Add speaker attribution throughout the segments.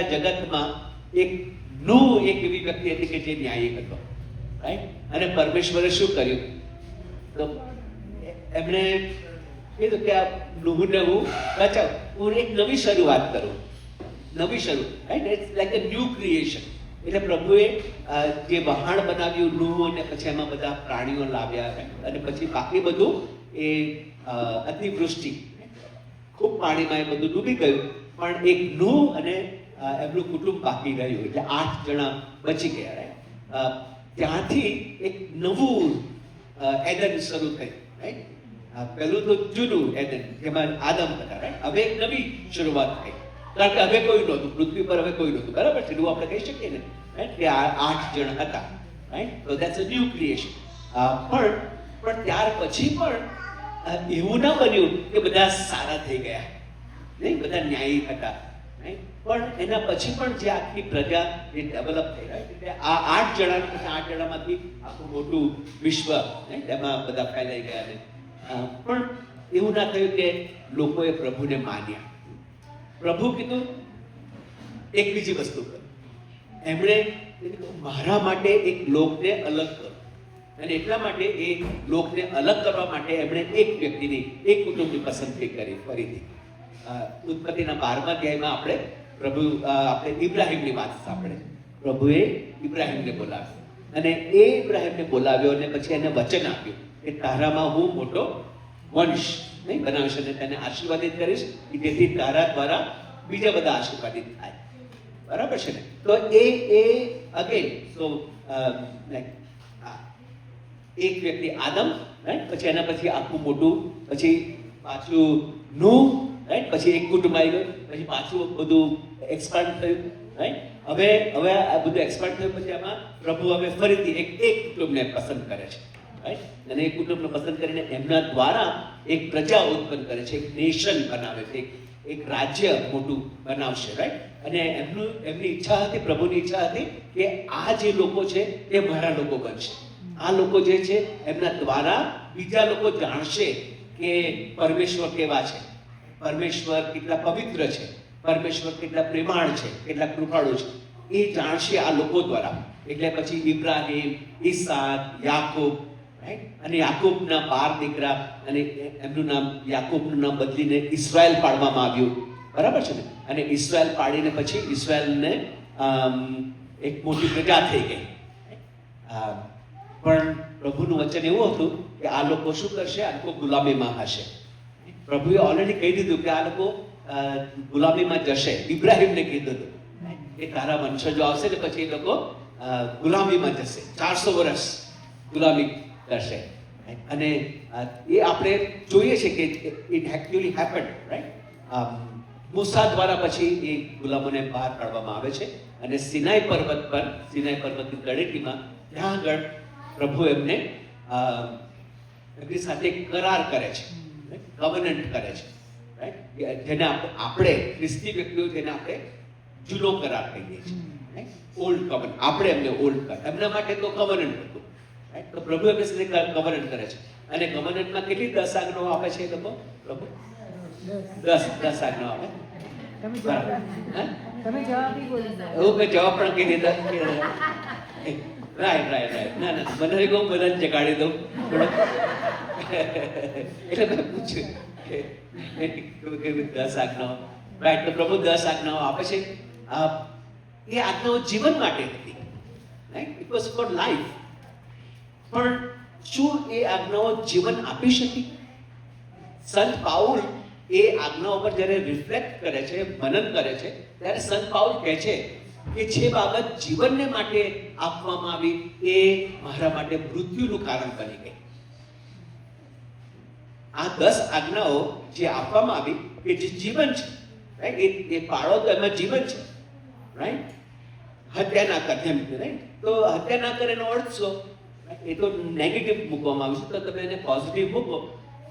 Speaker 1: જગતમાં એક નૂહ એક એવી વ્યક્તિ હતી કે જે ન્યાયિક હતો, રાઈટ? અને પરમેશ્વરે શું કર્યું? તો એમણે કીધું કે આ નૂહને હું બચાવું, હું એક નવી શરૂઆત કરું, નવી શરૂ, right? It's like a new creation. એટલે પ્રભુએ જે વહાણ બનાવ્યું નૂહ, અને પછી એમાં બધા પ્રાણીઓ લાવ્યા, અને પછી બાકી બધું એ અતિવૃષ્ટિ, ખૂબ પાણીમાં એ બધું ડૂબી ગયું, પણ એક નૂહ અને એમનું કુટુંબ બાકી રહ્યું, એટલે 8 જણા બચી ગયા, રાઈટ? ત્યાંથી એક નવું એડન શરૂ થયું, રાઈટ? પહેલું તો જૂનું એડન, જેમાં આદમ હતા, રાઈટ? હવે એક નવી શરૂઆત થઈ, કારણ કે હવે કોઈ નહોતું પૃથ્વી પર, હવે કોઈ નહોતું, બરાબર છે? એવું આપણે કહી શકીએ ને, રાઈટ? કે આ 8 જણ હતા, રાઈટ? તો દેટ્સ અ ન્યૂ ક્રિએશન. પણ ત્યાર પછી પણ એવું ના બન્યું કે બધા સારા થઈ ગયા, નહીં? બધા ન્યાયી હતા, રાઈટ? પણ એના પછી પણ જે આખી પ્રજા જે ડેવલપ થઈ, રાઈટ? એટલે આ 8 જણા પછી 8 જણામાંથી આખું મોટું વિશ્વ, રાઈટ? એમાં બધા ફેલાઈ ગયા. ને પણ એવું ના થયું કે લોકોએ પ્રભુને માન્યા. પ્રભુ કીધું એક બીજી વસ્તુ કરો. એમણે મારા માટે એક લોકને અલગ કરો, અને એટલા માટે એ લોકને અલગ કરવા માટે એમણે એક વ્યક્તિની, એક કુટુંબની પસંદગી કરી ફરીથી. ઉત્પત્તિના 12મા અધ્યાયમાં આપણે ઇબ્રાહિમની વાત સાંભળે. પ્રભુએ ઇબ્રાહિમને બોલાવ્યો, અને એ ઇબ્રાહિમને બોલાવ્યો, અને પછી એને વચન આપ્યું કે તારામાં હું મોટો વંશ નહીં બનાવીશ, અને તેને આશીર્વાદિત કરીશ, કે જેથી તારા દ્વારા બીજા બધા આશીર્વાદિત થાય, બરાબર છે ને? તો એ અગેન, સો એક વ્યક્તિ આદમ, રાઈટ? પછી એના પછી આખું મોટું, પછી પાછું નૂહ, રાઈટ? પછી એક કુટુંબ આવી ગયું, પછી પાછું બધું એક્સપાન્ડ થયું, રાઈટ? હવે આ બધું એક્સપાન્ડ થયું પછી આમાં પ્રભુ હવે ફરીથી એક કુટુંબને પસંદ કરે છે, રાઈટ? અને એ કુટુંબને પસંદ કરીને એમના દ્વારા એક પ્રજા ઉત્પન્ન કરે છે, એક નેશન બનાવે છે, એક રાજ્ય મોટું બનાવશે, રાઈટ? અને એમની ઈચ્છા હતી, પ્રભુની ઈચ્છા હતી કે આ જે લોકો છે એ મારા લોકો બનશે. આ લોકો જે છે એમના દ્વારા બીજા લોકો જાણશે કે પરમેશ્વર કેવા છે, પરમેશ્વર કેટલા પવિત્ર છે, પરમેશ્વર કેટલા પ્રેમાળ છે, કેટલા કૃપાળુ છે, એ જાણશે આ લોકો દ્વારા. એટલે પછી ઇબ્રાહિમ, ઈસાક, યાકૂબ, રાઈટ? અને યાકૂબના 12 દીકરા, અને એમનું નામ, યાકૂબનું નામ બદલીને ઇઝરાયલ પાડવામાં આવ્યું, બરાબર છે ને? અને ઇઝરાયલ પાડીને પછી ઇઝરાયલને એક મોટી પ્રજા થઈ ગઈ. પણ પ્રભુનું વચન એવું હતું કે આ લોકો શું કરશે? આ લોકો ગુલામીમાં હશે. પ્રભુએ ઓલરેડી કહી દીધું કે આ લોકો ગુલામીમાં જશે. ઇબ્રાહિમને કીધું હતું કે તારા વંશજો આવશે ને પછી એ લોકો ગુલામીમાં જશે, 400 વર્ષ ગુલામી કરશે. અને એ આપણે જોઈએ છે કે ઇટ એકચ્યુઅલી હેપન્ડ, રાઈટ? મૂસા દ્વારા પછી એ ગુલામોને બહાર કાઢવામાં આવે છે, અને સિનાઈ પર્વત પર, સિનાઈ પર્વતની તળેટીમાં, ત્યાં આગળ પ્રભુ એમની સાથે કરાર કરે છે, કવનન્ટ કરે છે, રાઈટ? જેને આપણે ખ્રિસ્તી વ્યક્તિઓ, જેને આપણે જૂનો કરાર કહીએ છીએ, રાઈટ? ઓલ્ડ કવનન્ટ. આપણે એમને ઓલ્ડ કરાર, એમના માટે તો કવનન્ટ હતું, રાઈટ? તો પ્રભુ એમની સાથે કવનન્ટ કરે છે, અને કવનન્ટમાં કેટલી 10 આજ્ઞાઓ આપે છે લોકો? પ્રભુ 10 આજ્ઞાઓ આપે.
Speaker 2: તમે જવાબ બોલી દો.
Speaker 1: એવું કે જવાબ પણ કહી દીધા. રાઈટ. ના, મને કહું બધાને જગાડી દઉં થોડો. એટલે મેં પૂછ્યું કે 10 આજ્ઞાઓ, રાઈટ? તો પ્રભુ 10 આજ્ઞાઓ આપે છે. એ આજ્ઞાઓ જીવન માટે હતી, right? It was four life. પણ શું એ આજ્ઞાઓ જીવન આપી શકી? સંત પાઉલ એ આજ્ઞાઓ પર જ્યારે રિફ્લેક્ટ કરે છે, મનન કરે છે, ત્યારે સંત પાઉલ કહે છે કે જે બાબત જીવનને માટે આપવામાં આવી એ મારા માટે મૃત્યુનું કારણ બની ગઈ. આ 10 આજ્ઞાઓ જે આપવામાં આવી કે જે જીવન છે, રાઈટ? એ પાળો તો એમાં જીવન છે, રાઈટ? હત્યા ના કર, એમ, રાઈટ? તો હત્યા ના કરે એનો અર્થ શું? એ તો નેગેટિવ મૂકવામાં આવ્યું છે, તો તમે એને પોઝિટિવ મૂકો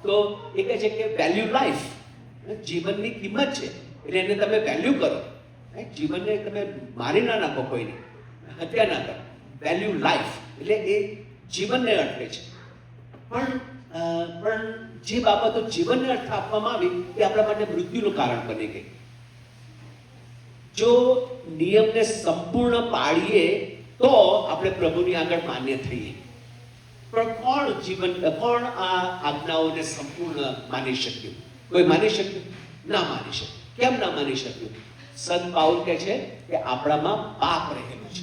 Speaker 1: તો એ કહે છે કે વેલ્યુ લાઈફ, જીવનની કિંમત છે, એટલે એને તમે વેલ્યુ કરો, રાઈટ? જીવનને તમે મારી ના નાખો, કોઈને હત્યા ના કરો. વેલ્યુ લાઈફ એટલે એ જીવનને અર્થે છે. પણ જે બાબતો જીવનને અર્થ આપવામાં આવી એ આપણા માટે મૃત્યુનું કારણ બની ગઈ. જો નિયમને સંપૂર્ણ પાળીએ તો આપણે પ્રભુની આગળ માન્ય થઈએ. પણ કોણ આ આજ્ઞાઓને સંપૂર્ણ માની શક્યું? કોઈ માની શક્યું? ના માની શક્યું. કેમ ના માની શક્યું? સંત પાઉલ કહે છે કે આપણામાં પાપ રહેલું છે,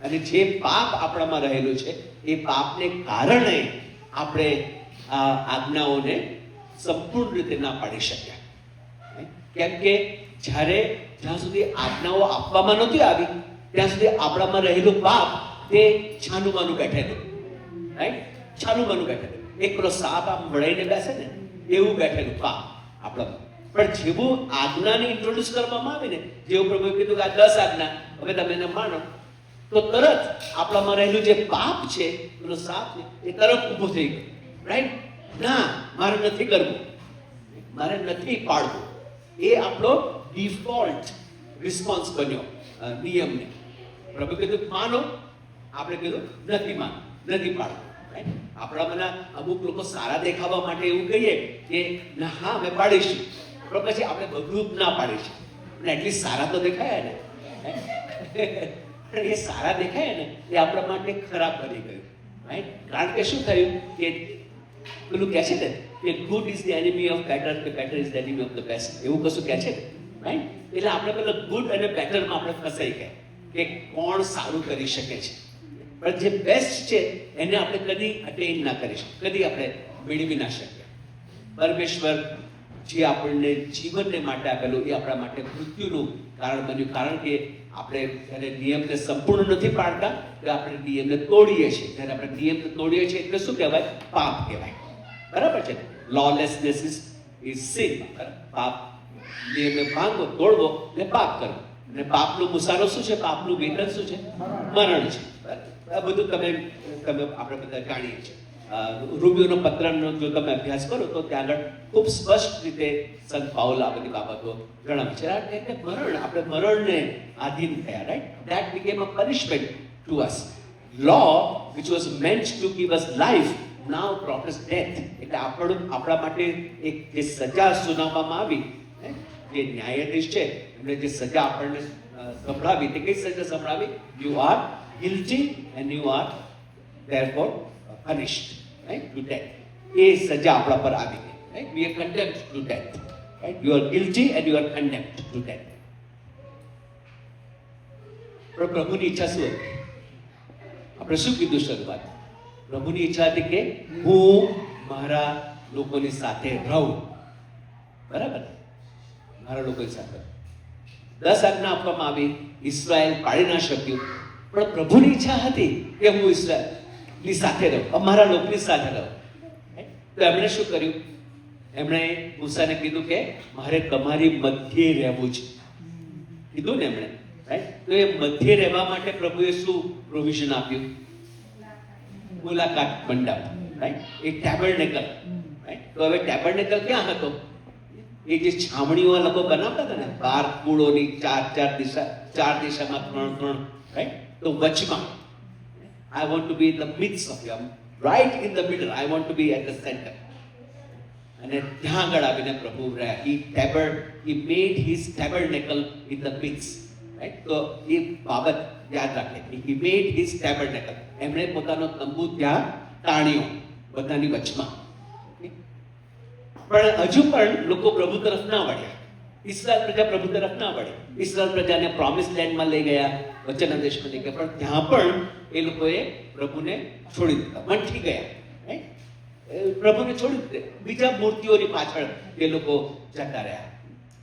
Speaker 1: અને જે પાપ આપણામાં રહેલું છે એ પાપને કારણે આપણે આ આજ્ઞાઓને સંપૂર્ણ રીતે ના પાડી શક્યા. કેમ કે જ્યાં સુધી આજ્ઞાઓ આપવામાં નહોતી આવી ત્યાં સુધી આપણામાં રહેલું પાપ તે છાનુમાનું બેઠેલું, રાઈટ? છાનુમાનું બેઠેલું. એક પેલો સાપ આમ વળાઈને બેસે ને એવું બેઠેલું પાપ આપણામાં. પણ જેવું આજ્ઞાને ઇન્ટ્રોડ્યુસ કરવામાં આવે ને, જેવું પ્રભુએ કીધું કે આ 10 આજ્ઞા હવે તમે એને માનો, તો તરત આપણામાં રહેલું જે પાપ છે પેલો સાપ ને એ તરત ઊભો થઈ ગયો, રાઈટ? ના, મારે નથી કરવું, મારે નથી પાડવું. એ આપણો ડિફોલ્ટ રિસ્પોન્સ બન્યો નિયમને. પ્રભુ કીધું માનો, આપણે કીધું નથી માનો, નથી પાડવું, રાઈટ? આપણામાંના અમુક લોકો સારા દેખાવા માટે એવું કહીએ કે ના હા અમે પાડીશું, પણ પછી આપણે બધું ના પાડીશું. અને એટલીસ્ટ સારા તો દેખાયા ને, એ સારા દેખાય ને એ આપણા માટે ખરાબ બની ગયું, રાઈટ? કારણ કે શું થયું કે પેલું કહે છે ને કે good is the enemy of better, કે better is the enemy of the best, એવું કશું કહે છે ને, રાઈટ? એટલે આપણે પેલા ગુડ અને બેટરમાં આપણે ફસાઈ ગયા કે કોણ સારું કરી શકે છે, પણ જે બેસ્ટ છે એને આપણે કદી અટેન ના કરી શકીએ, કદી આપણે મેળવી ના શકીએ. પરમેશ્વર જે આપણને જીવનને માટે આપેલું એ આપણા માટે મૃત્યુનું કારણ બન્યું, કારણ કે આપણે જ્યારે નિયમને સંપૂર્ણ નથી પાડતા તો આપણે નિયમને તોડીએ છીએ. જ્યારે આપણે નિયમને તોડીએ છીએ એટલે શું કહેવાય? પાપ કહેવાય. બરાબર છે? લોલેસનેસ ઇઝ સિન. પાપ, નિયમને ભાંગવો, તોડવો એટલે પાપ કરવો. અને પાપનું મુસારો શું છે? પાપનું વેતન શું છે? મરણ છે. આ બધું તમે આપણે બધા જાણીએ છીએ. રૂબીઓનો પત્રનો જો તમે અભ્યાસ કરો તો ત્યાં આગળ ખૂબ સ્પષ્ટ રીતે સંત પાઉલ આ બધી બાબતો જણાવે છે. એટલે મરણ, આપણે મરણને આધીન થયા, right? That became a punishment to us. Law which was meant to give us life now brought us death. એટલે આપણા માટે એક જે સજા સુનાવવામાં આવી, જે ન્યાયાધીશ છે એમણે જે સજા આપણને સંભળાવી, તે કઈ સજા સંભળાવી? You are guilty and you are therefore punished, right, to death. એ સજા આપણા પર આવી ગઈ, right? We are condemned to death, right? You are guilty and you are condemned to death. પણ પ્રભુની ઈચ્છા શું હતી? આપણે શું કીધું શરૂઆત? પ્રભુની ઈચ્છા હતી કે હું મારા લોકોની સાથે રહું, બરાબર? મારા લોકોની સાથે 10 આજ્ઞા આપવામાં આવી, ઇઝરાયલ પાડી ના શક્યું, પણ પ્રભુની ઈચ્છા હતી કે હું ઇઝરાયલની સાથે રહું, અમારા લોકોની સાથે રહું. તો એમણે શું કર્યું? એમણે મૂસાને કીધું કે મારે તમારી મધ્યે રહેવું છે, કીધું ને એમણે, રાઈટ? તો એ મધ્યે રહેવા માટે પ્રભુએ શું પ્રોવિઝન આપ્યું? મુલાકાત મંડપ, રાઈટ? એ ટેબરનેકલ, રાઈટ? તો હવે ટેબરનેકલ ક્યાં હતો? એ જે છાવણીઓ લોકો બનાવતા હતા ને, 12 કુળોની, ચાર દિશામાં 3, રાઈટ? તો વચમાં, I want to be in the midst of you, right in the middle, I want to be at the center. અને ત્યાં આગળ આવીને પ્રભુ રહ્યા. He made his tabernacle in the midst, right? તો એ બાબત યાદ રાખે. He made his tabernacle. એમણે પોતાનો તંબુ ત્યાં તાણ્યો બધાની વચમાં. પણ હજુ પણ લોકો પ્રભુ તરફ ના વળ્યા. ઇસ્રાયલ પ્રજા પ્રભુ તરફ ના વળી. ઇસ્રાયલ પ્રજાને પ્રોમિસ લેન્ડમાં લઈ ગયા, વચનના દેશમાં લઈ ગયા, પણ ત્યાં પણ એ લોકોએ પ્રભુને છોડી દીધા, મંઠી ગયા, પ્રભુને છોડી દીધા. બીજા મૂર્તિઓની પાછળ એ લોકો જતા રહ્યા,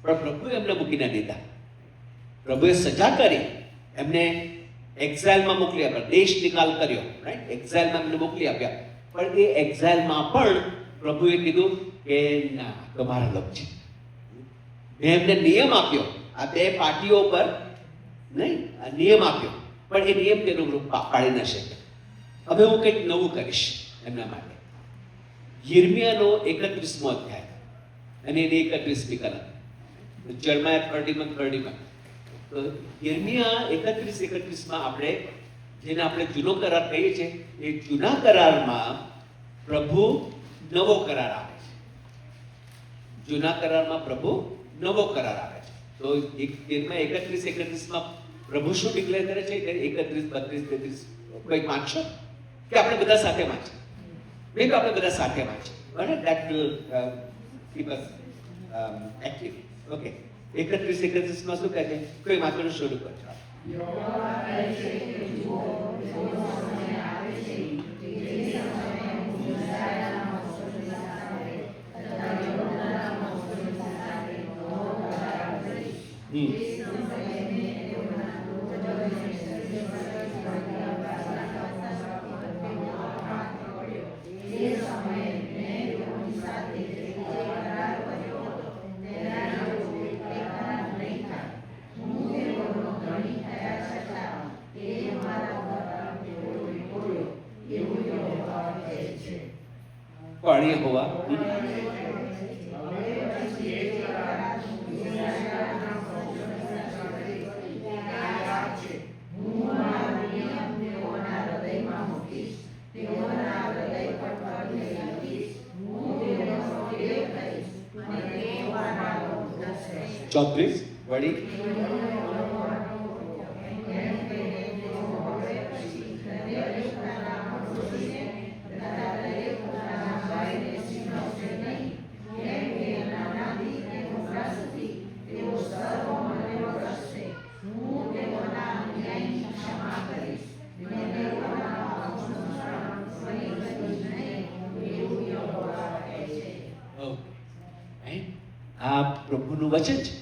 Speaker 1: પણ પ્રભુએ એમને મૂકી ના દીધા. પ્રભુએ સજા કરી, એમને એક્ઝાઇલમાં મોકલી આપ્યા, દેશ નિકાલ કર્યો, રાઈટ? એક્ઝાઇલમાં એમને મોકલી આપ્યા. પણ એ એક્ઝાઇલમાં પણ પ્રભુએ કીધું કે ના, તમારા લોક છે. મેં એમને નિયમ આપ્યો, આ 2 પાર્ટીઓ પર નહીં, આ નિયમ આપ્યો, પણ એ નિયમ તેનું પાડી ન શક્યા. હવે હું કંઈક નવું કરીશ એમના માટે. યિર્મયાનો 31મો અધ્યાય અને એની 31મી કલમ, જર્માયા 31. તો યિર્મયા 31માં આપણે, જેને આપણે જૂનો કરાર કહીએ છીએ, એ જૂના કરારમાં પ્રભુ નવો કરાર આપે છે. જૂના કરારમાં પ્રભુ નવો કરાર આપે છે. તો એક 31 પ્રભુ શું ડિક્લેર કરે છે? 31, 32, 33 કોઈ વાંચશો કે આપણે બધા સાથે વાંચીએ? નહીં તો આપણે બધા સાથે વાંચીએ, બરાબર? That will keep us active. Okay, 31 શું કહે છે? કોઈ વાંચવાનું શરૂ કરજો. પાણી હોવા ચોત્રીસ વળી આ પ્રભુનું વચન છે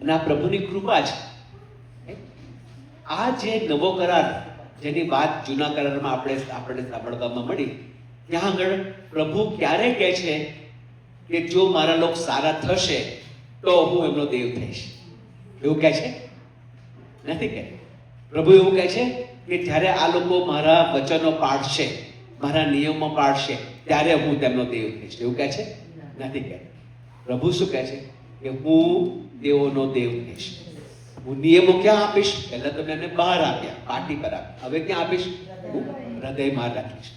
Speaker 1: અને આ પ્રભુની કૃપા છે. આ જે નવો કરાર જેની વાત જૂના કરારમાં આપણે સાંભળવામાં મળી, ત્યાં આગળ પ્રભુ ક્યારે કહે છે કે જો મારા લોકો સારા થશે તો હું એમનો દેવ થઈશ? એવું કહે છે? નથી કહે. પ્રભુ એવું કહે છે કે જ્યારે આ લોકો મારા વચનો પાળશે, મારા નિયમો પાળશે, ત્યારે હું તેમનો દેવ થઈશ. એવું કહે છે? નથી કહે. પ્રભુ શું કહે છે કે હું તેઓનો દેવ થઈશ. હું નિયમો ક્યાં આપીશ? પહેલા તો મેં એને બહાર આપ્યા, પાટી પર આપ્યા. હવે ક્યાં આપીશ? હું હૃદયમાં રાખીશ.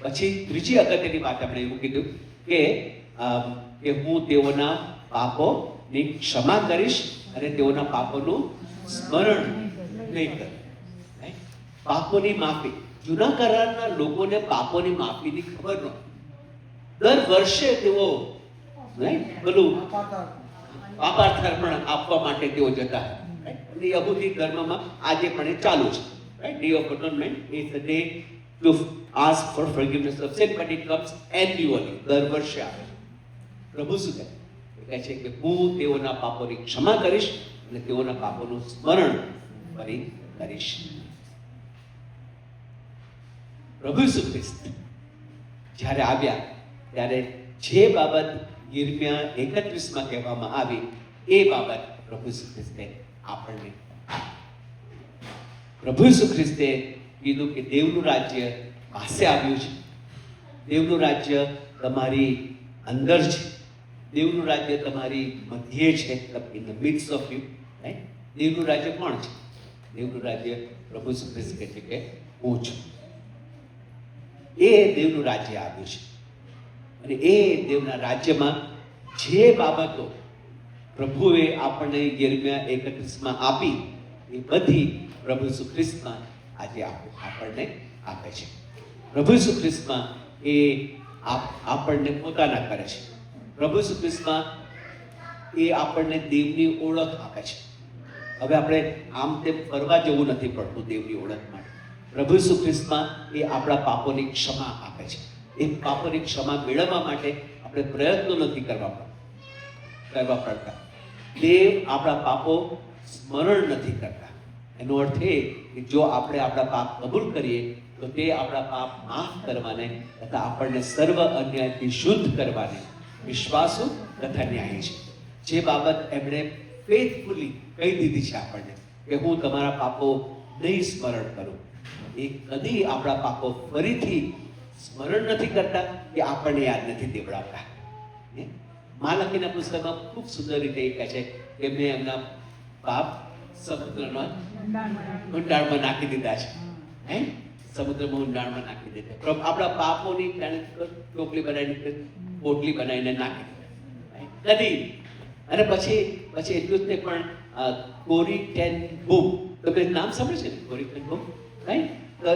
Speaker 1: પછી ત્રીજી અગત્યની વાત આપણે એવું કીધું કે હું તેઓના પાપોની ક્ષમા કરીશ અને તેઓના પાપોનું સ્મરણ નહીં કરું. પાપોની માફી. જૂના કરારના લોકોને પાપોની માફીની ખબર નહોતી. દર વર્ષે તેઓ પેલું પાપાર્પણ આપવા માટે તેઓ જતા. યહૂદી ધર્મમાં આજે પણ એ ચાલુ છે. Day of Atonement is the day to ask for forgiveness of sin, but it comes annually. દર વર્ષે આવે. પ્રભુ શું કહે છે કે હું તેઓના પાપોની ક્ષમા કરીશ અને તેઓના પાપોનું સ્મરણ ફરી કરીશ. પ્રભુ ઈસુ ખ્રિસ્ત જ્યારે આવ્યા ત્યારે જે બાબત યિર્મયા 31 કહેવામાં આવી એ બાબત પ્રભુ ઈસુ ખ્રિસ્તે આપણને પ્રભુ ઈસુ ખ્રિસ્તે કીધું કે દેવનું રાજ્ય પાસે આવ્યું છે. દેવનું રાજ્ય તમારી અંદર છે. દેવનું રાજ્ય તમારી મધ્યે છે. In the midst of you. દેવનું રાજ્ય કોણ છે? દેવનું રાજ્ય પ્રભુ ઈસુ ખ્રિસ્ત કહે છે કે હું છું. એ દેવનું રાજ્ય આવ્યું છે અને એ દેવના રાજ્યમાં જે બાબતો પ્રભુએ આપણને યિર્મયા 31 આપી એ બધી પ્રભુ ઈસુ ખ્રિસ્તમાં આજે આપણને આપે છે. પ્રભુ ઈસુ ખ્રિસ્તમાં એ આપણને પોતાના કરે છે. પ્રભુ ઈસુ ખ્રિસ્તમાં એ આપણને દેવની ઓળખ આપે છે. હવે આપણે આમ તેમ ફરવા જવું નથી પડતું દેવની ઓળખ માટે. પ્રભુ ઈસુ ખ્રિસ્તમાં એ આપણા પાપોની ક્ષમા આપે છે. એ પાપોની ક્ષમા મેળવવા માટે આપણે પ્રયત્નો નથી કરવા પડતા. દેવ આપણા પાપો સ્મરણ નથી કરતા. એનો અર્થ એ કે જો આપણે આપણા પાપ કબૂલ કરીએ તો તે આપણા પાપ માફ કરવાને તથા આપણને સર્વ અન્યાયથી શુદ્ધ કરવાને વિશ્વાસુ તથા ન્યાયી છે. જે બાબત એમણે ફેથફુલી કહી દીધી છે આપણને કે હું તમારા પાપો નહીં સ્મરણ કરું, એ કદી આપણા પાપો ફરીથી સ્મરણ નથી કરતા કે આપણને યાદ નથી દેવડાવતા. માલકીના પુસ્તકમાં ખૂબ સુંદર રીતે એ કહે છે કે મેં એમના પાપ સમુદ્રના ઊંડાણમાં નાખી દીધા છે. સમુદ્રમાં ઊંડાણમાં નાખી દીધા. આપણા પાપોની ટોપલી બનાવીને પોટલી બનાવીને નાખી દીધા. કદી અને પછી પછી એટલું જ નહીં પણ કોરી ટેન બુમ, તમે નામ સાંભળ્યું છે ને કોરી ટેન બુમ, રાઈટ? તો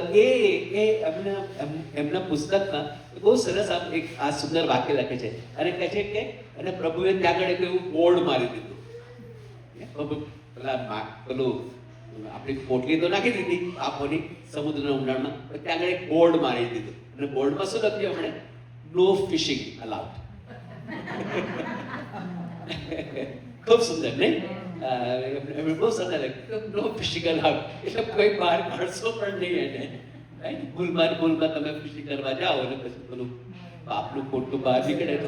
Speaker 1: એમના પુસ્તકમાં બહુ સરસ એક આ સુંદર વાક્ય લખે છે અને કહે છે કે અને પ્રભુએ ત્યાં આગળ એક એવું બોર્ડ મારી દીધું. પેલું આપણી પોટલી તો નાખી દીધી પાપોની સમુદ્રના ઊંડાણમાં, પણ ત્યાં આગળ એક બોર્ડ મારી દીધું અને બોર્ડમાં શું લખ્યું આપણે? નો ફિશિંગ અલાઉડ. ખૂબ સુંદર નહીં? એમણે બહુ સરસ લખ્યું નો ફિશિંગ અલાઉડ, એટલે કોઈ બહાર કાઢશો પણ નહીં એને, રાઈટ? ભૂલમાં તમે ફિશિંગ કરવા જાઓ અને પછી પેલું બાપનું ખોટું બહાર નીકળે તો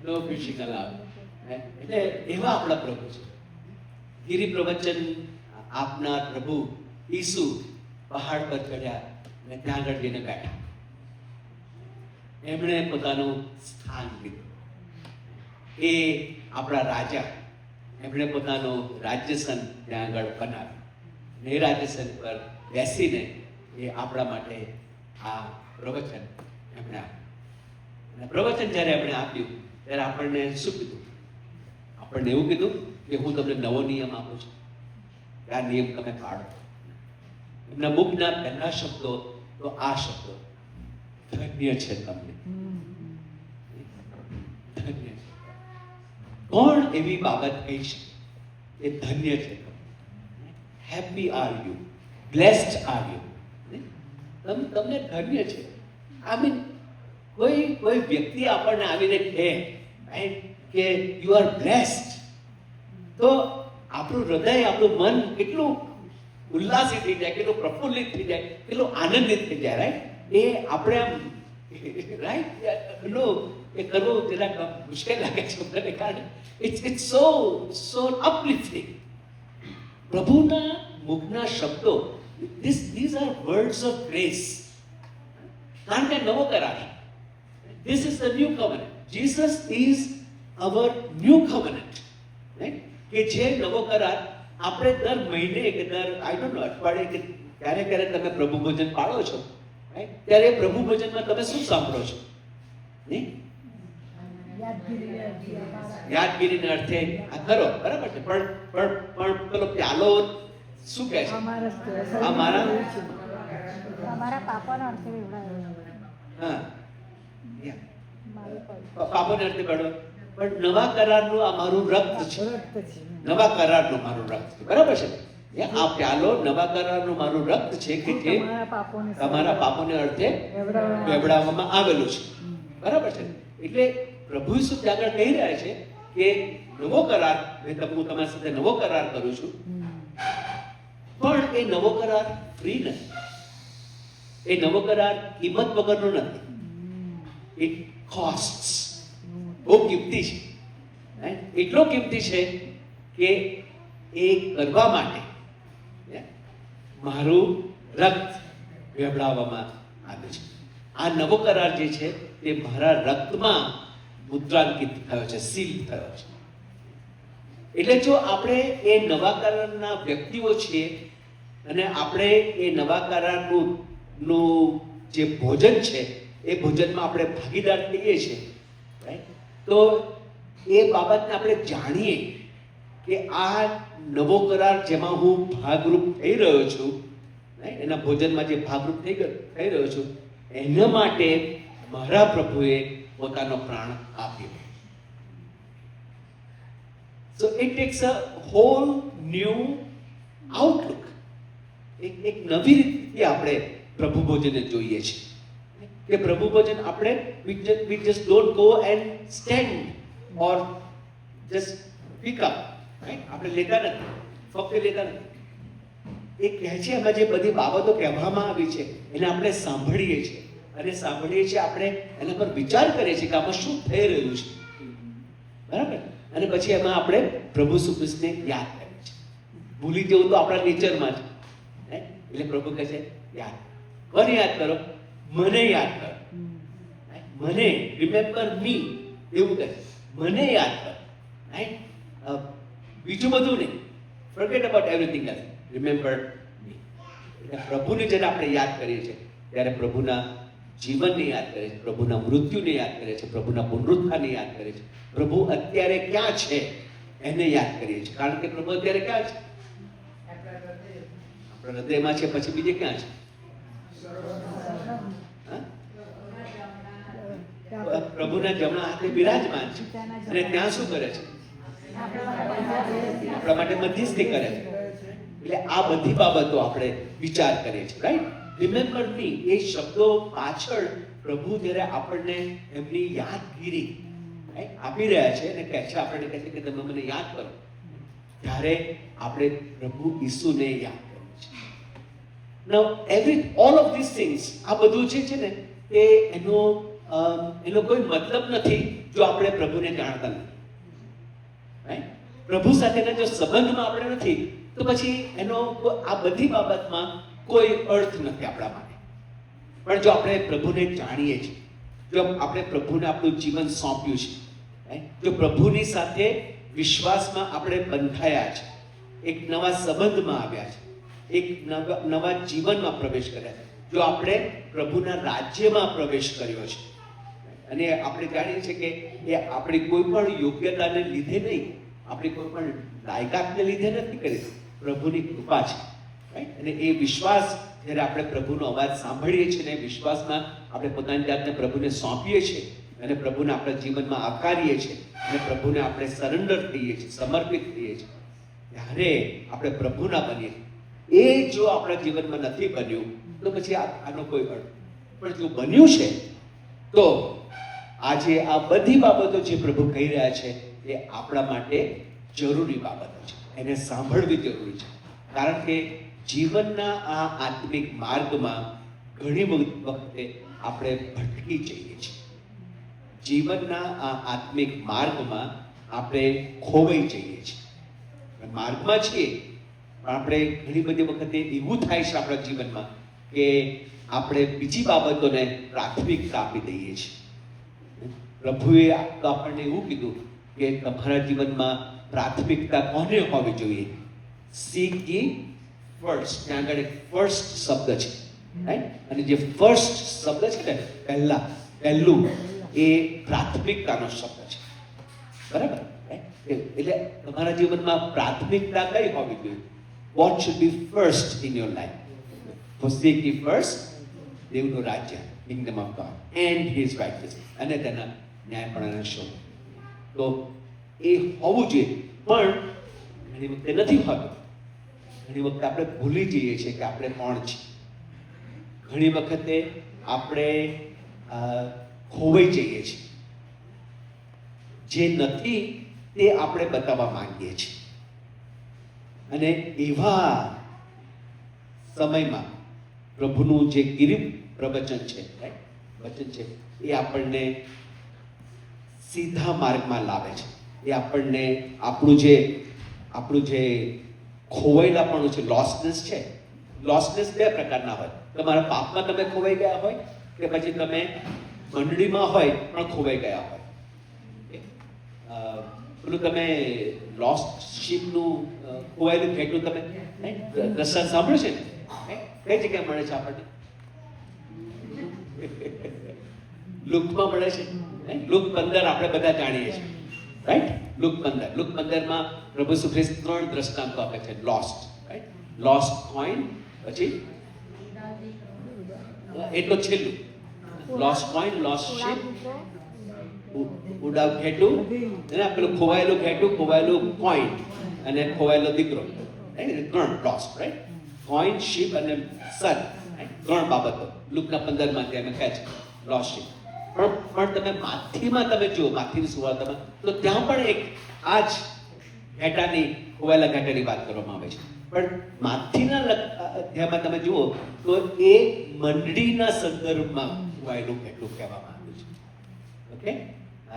Speaker 1: નો ફિશિંગ અલાઉડ. એટલે એવા આપણા પ્રભુ છે. ગિરી પ્રવચન આપનાર પ્રભુ ઈસુ પહાડ પર ચડ્યા અને ત્યાં આગળ જઈને બેઠા. એમણે પોતાનું સ્થાન લીધું. એ આપણા રાજા, એમણે પોતાનું રાજ્યસન ત્યાં આગળ બનાવ્યું. એ રાજ્યસન પર બેસીને એ આપણા માટે આ પ્રવચન એમણે આપ્યું. અને પ્રવચન જ્યારે એમણે આપ્યું ત્યારે આપણને શું કીધું? આપણને એવું કીધું કે હું તમને નવો નિયમ આપું છું, આ નિયમ તમે પાડો. એમના મુખના પહેલા શબ્દો તો આ શબ્દો, ધન્ય છે તમને. ધન્ય છે. કોણ એવી બાબત કહી શકે એ ધન્ય છે? Happy are you, blessed are you. તમને ધન્ય છે. આઈ મીન કોઈ વ્યક્તિ આપણને આવીને કહે કે યુ આર બ્લેસ્ડ, તો આપણું હૃદય, આપણું મન કેટલું ઉલ્લાસિત થઈ જાય, કેટલું પ્રફુલ્લિત થઈ જાય, કેટલું આનંદિત થઈ જાય, રાઈટ? એ આપણે આમ રાઈટ એ કરવું જરાક મુશ્કેલ લાગે છે મને, કારણ ઇટ્સ સો અપલિફ્ટિંગ. પ્રભુના મુખના શબ્દો, these are words of grace. કારણ કે નવો કરાર, this is the new covenant. Jesus is our new covenant, right? કે જે નવો કરાર આપણે દર મહિને કે દર આઈ ડોન્ટ નો અઠવાડિયે કે ક્યારેક તમે પ્રભુ ભોજન પાળો છો, રાઈટ? ત્યારે પ્રભુ ભોજનમાં તમે શું સાંભળો છો? નહીં? યાદગીરીને અર્થે આ ખરો, બરાબર છે, પણ પેલો પ્યાલો શું કહે છે? અમારા
Speaker 2: પાપાનો અર્થે
Speaker 1: હા, પાપોને અર્થે બેડો. પણ નવા કરારનું આ મારું રક્ત છે, નવા કરારનું મારું રક્ત છે, બરાબર છે? આ પ્યાલો નવા કરારનું મારું રક્ત છે કે જે તમારા પાપોને અર્થે બેવડાવવામાં આવેલું છે, બરાબર છે? એટલે પ્રભુ ઈસુ ત્યાં આગળ કહી રહ્યા છે કે નવો કરાર, હું તમારી સાથે નવો કરાર કરું છું, પણ એ નવો કરાર ફ્રી નથી. એ નવો કરાર કિંમત વગરનો નથી. It costs. બહુ કિંમતી છે, એટલો કિંમતી છે કે એ કરવા માટે મારું રક્ત વેવડાવવામાં આવે છે. આ નવો કરાર જે છે તે મારા રક્તમાં મુદ્રાંકિત થયો છે, સીલ થયો છે. એટલે જો આપણે એ નવા કરારના વ્યક્તિઓ છીએ અને આપણે એ નવા કરારનું જે ભોજન છે એ ભોજનમાં આપણે ભાગીદાર થઈએ છીએ, રાઈટ? તો એ બાબતને આપણે જાણીએ કે આ નવો કરાર જેમાં હું ભાગરૂપ થઈ રહ્યો છું, એના ભોજનમાં જે ભાગરૂપ થઈ રહ્યો છું, એના માટે મારા પ્રભુએ પોતાનો પ્રાણ આપ્યો. So it takes a whole new outlook. એક નવી રીતે આપણે પ્રભુ ભોજનને જોઈએ છીએ કે પ્રભુ ભોજન આપણે we just don't go and stand or just pick up, right? આપણે લેતા નથી, ફક્ત લેતા નથી. એ કહે છે એમાં જે બધી બાબતો કહેવામાં આવી છે એને આપણે સાંભળીએ છીએ અને આપણે એના પર વિચાર કરીએ છીએ કે આમાં શું થઈ રહ્યું છે, બરાબર? અને પછી એમાં આપણે પ્રભુ સુખ્રિસ્તને યાદ કરીએ છીએ. ભૂલી જવું તો આપણા નેચરમાં છે, એટલે પ્રભુ કહે છે યાદ. કોને યાદ કરો? મને યાદ કરો. મને, રિમેમ્બર મી, એવું કહે, મને યાદ કરો, રાઈટ? બીજું બધું નહીં, forget about everything else, remember me. એટલે પ્રભુને જ્યારે આપણે યાદ કરીએ છીએ ત્યારે પ્રભુના જીવનને યાદ કરે છે, પ્રભુના મૃત્યુને યાદ કરે છે, પ્રભુના પુનરુત્થાનને યાદ કરે છે, પ્રભુ અત્યારે ક્યાં છે એને યાદ કરીએ છીએ. કારણ કે પ્રભુ અત્યારે ક્યાં છે? આપણા હૃદયમાં છે, પછી બીજે ક્યાં છે? હા? પ્રભુના જમણા હાથે બિરાજમાન છે અને ત્યાં શું કરે છે? આપણા માટે મધ્યસ્થી કરે છે. એટલે આ બધી બાબતો આપણે વિચાર કરીએ છીએ, રાઈટ? રિમેમ્બર મી, એ શબ્દો પાછળ પ્રભુ જ્યારે આપણને એમની યાદગીરી આપી રહ્યા છે અને કહે છે, આપણને કહે છે કે તમે મને યાદ કરો, ત્યારે આપણે પ્રભુ ઈસુને યાદ કરીએ છીએ. Now all of these things, આ બધું છે ને એ એનો કોઈ મતલબ નથી જો આપણે પ્રભુને જાણતા નથી, રાઈટ? પ્રભુ સાથેના જો સંબંધમાં આપણે નથી તો પછી એનો આ બધી બાબતમાં કોઈ અર્થ નથી આપણા માટે. પણ જો આપણે પ્રભુને જાણીએ છીએ, જો આપણે પ્રભુને આપણું જીવન સોંપ્યું છે, જો પ્રભુની સાથે વિશ્વાસમાં આપણે બંધાયા છે, એક નવા સંબંધમાં આવ્યા છે, એક નવા જીવનમાં પ્રવેશ કર્યા છે, જો આપણે પ્રભુના રાજ્યમાં પ્રવેશ કર્યો છે, અને આપણે જાણીએ છીએ કે એ આપણી કોઈ પણ યોગ્યતાને લીધે નહીં, આપણી કોઈ પણ લાયકાતને લીધે નથી કરી, પ્રભુની કૃપા છે, રાઈટ? અને એ વિશ્વાસ જ્યારે આપણે પ્રભુનો અવાજ સાંભળીએ છીએ ને વિશ્વાસમાં આપણે પોતાની જાતને પ્રભુને સોંપીએ છીએ અને પ્રભુને આપણા જીવનમાં આકારીએ છીએ અને પ્રભુને આપણે સરેન્ડર થઈએ છીએ, સમર્પિત થઈએ છીએ, ત્યારે આપણે પ્રભુના બનીએ. એ જો આપણા જીવનમાં નથી બન્યું તો પછી આનો કોઈ અર્થ. પણ જો બન્યું છે તો આજે આ બધી બાબતો જે પ્રભુ કહી રહ્યા છે એ આપણા માટે જરૂરી બાબતો છે, એને સાંભળવી જરૂરી છે. કારણ કે જીવનના આ આત્મિક માર્ગમાં ઘણી વખતે આપણે ભટકી જઈએ છીએ. જીવનના આ આત્મિક માર્ગમાં આપણે ખોવાઈ જઈએ છીએ. માર્ગમાં છીએ પણ આપણે ઘણી બધી વખતે એવું થાય છે આપણા જીવનમાં કે આપણે બીજી બાબતોને પ્રાથમિકતા આપી દઈએ છીએ. પ્રભુએ આપણને એવું કીધું કે તમારા જીવનમાં પ્રાથમિકતા કોને હોવી જોઈએ? Seek ye first. ત્યાં આગળ એક ફર્સ્ટ શબ્દ છે, રાઈટ? અને જે ફર્સ્ટ શબ્દ છે ને પહેલું એ પ્રાથમિકતાનો શબ્દ છે, બરાબર? એટલે તમારા જીવનમાં પ્રાથમિકતા કઈ હોવી જોઈએ? What should be first in your life? For seek ye first દેવનું રાજ્ય, kingdom of God and his righteousness, અને તેના ન્યાયપણાને શોધો. તો એ હોવું જોઈએ, પણ ઘણી વખતે નથી હોતું. ઘણી વખતે આપણે ભૂલી જઈએ છીએ કે આપણે કોણ છીએ. ઘણી વખતે આપણે ખોવાઈ જઈએ છીએ. જે નથી તે આપણે બતાવવા માંગીએ છીએ. અને એવા સમયમાં પ્રભુનું જે ગિરિ પ્રવચન છે, વચન છે, એ આપણને સીધા માર્ગમાં લાવે છે. એ આપણને આપણું જે ખોવાયેલાપણું છે, લોસ્ટનેસ છે. લોસ્ટનેસ બે પ્રકારના હોય. તમારા પાપમાં તમે ખોવાઈ ગયા હોય કે પછી તમે મંડળીમાં હોય પણ ખોવાઈ ગયા હોય. પેલું તમે લોસ્ટ શીપનું ખોવાયેલું ઘેટું તમે દર્શન સાંભળ્યું છે ને? કઈ જગ્યાએ મળે છે આપણને? લુકમાં મળે છે. લુક 15 આપણે બધા જાણીએ છીએ, રાઈટ? લુક 15માં પ્રભુ ઈસુ ખ્રિસ્ત 3 દ્રષ્ટાંતો આપે છે. Lost, right? લોસ્ટ કોઈન, પછી એ તો છેલ્લું. લોસ્ટ કોઈન, લોસ્ટ શીપ, ઉડાવ ઘેટું, અને પેલું ખોવાયેલું ઘેટું, ખોવાયેલું કોઈન અને ખોવાયેલો દીકરો, right? 3 lost, right? Coin, sheep અને સન, રાઈટ? 3 બાબતો લુકના 15માં ત્યાં કહે છે લોસ્ટ શીપ. પણ તમે માથીમાં તમે જુઓ, માથીની સુવાર્તામાં, તો ત્યાં પણ એક આ જ ઘેટાની, ખોવાયેલા ઘેટાની વાત કરવામાં આવે છે. પણ માથીના અધ્યાયમાં તમે જુઓ તો એ મંડળીના સંદર્ભમાં ખોવાયેલું ઘેટું કહેવામાં આવ્યું છે. ઓકે,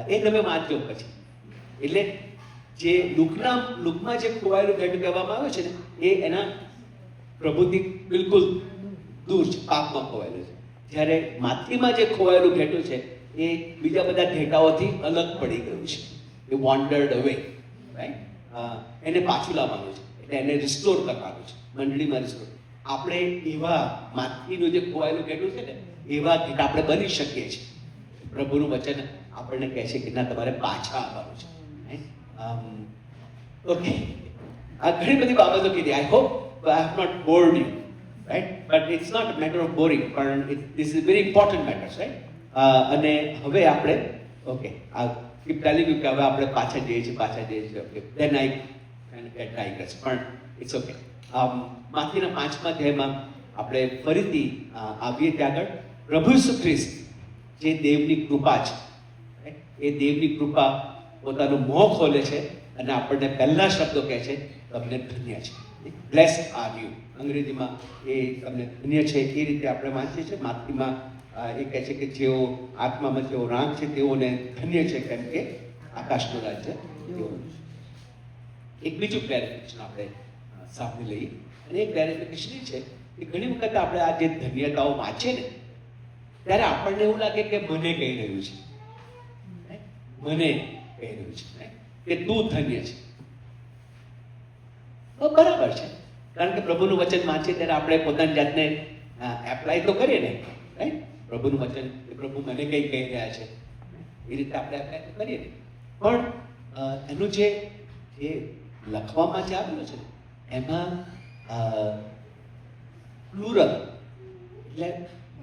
Speaker 1: એ તમે વાંચો પછી. એટલે જે લુકમાં જે ખોવાયેલું ઘેટું કહેવામાં આવે છે ને, એ એના પ્રભુથી બિલકુલ દૂર છે, પાપમાં ખોવાયેલું છે. જ્યારે માથીમાં જે ખોવાયેલું ઘેટું છે એ બીજા બધા ઘેટાઓથી અલગ પડી ગયું છે. એ વોન્ડર્ડ અવે, રાઈટ? એને પાછું લાવવાનું છે, એટલે એને રિસ્ટોર કરવાનું છે, મંડળીમાં રિસ્ટોર. આપણે એવા માથીનું જે ખોવાયેલું ઘેટું છે ને એવા ગીત આપણે બની શકીએ છીએ. પ્રભુનું વચન આપણને કહે છે કે ના, તમારે પાછા આવવાનું છે. ઓકે, આ ઘણી બધી બાબતો કીધી. I hope I have not bored you, right? But it's not a matter of boring, પણ this is very important matters, right? અને હવે આપણે ઓકે, આ કીપ ટેલિંગ યુ કે હવે આપણે પાછા જઈએ છીએ. ઓકે, ધેન આઈ ગેટ ડાયગ્રેસ, પણ ઇટ્સ ઓકે. માથીના 5મા અધ્યાયમાં આપણે ફરીથી આવીએ ત્યાં આગળ. પ્રભુ ઈસુ ખ્રિસ્ત જે દેવની કૃપા છે, એ દેવની કૃપા પોતાનું મોં ખોલે છે અને આપણને પહેલા શબ્દો કહે છે, તમને ધન્ય છે. બ્લેસ આર યુ, અંગ્રેજીમાં એ તમને ધન્ય છે એ રીતે આપણે વાંચીએ છીએ. માથીમાં એ કહે છે કે જેઓ આત્મામાં જેઓ રાગ છે તેઓને ધન્ય છે, કેમ કે આકાશનું રાજ્ય તેઓનું છે. એક બીજું ક્લેરિફિકેશન આપણે સાંભળી લઈએ, અને એ ક્લેરિફિકેશન એ છે કે ઘણી વખત આપણે આ જે ધન્યતાઓ વાંચીએ ને ત્યારે આપણને એવું લાગે કે મને કહી રહ્યું છે, મને કહી રહ્યું છે કે તું ધન્ય છે. તો બરાબર છે, કારણ કે પ્રભુનું વચન વાંચીએ ત્યારે આપણે પોતાની જાતને એપ્લાય તો કરીએ ને, રાઈટ? પ્રભુનું વચન કે પ્રભુ મને કંઈ કહી રહ્યા છે એ રીતે આપણે એપ્લાય તો કરીએ ને. પણ એનું જે લખવામાં જે આવેલું છે એમાં પ્લુરલ એટલે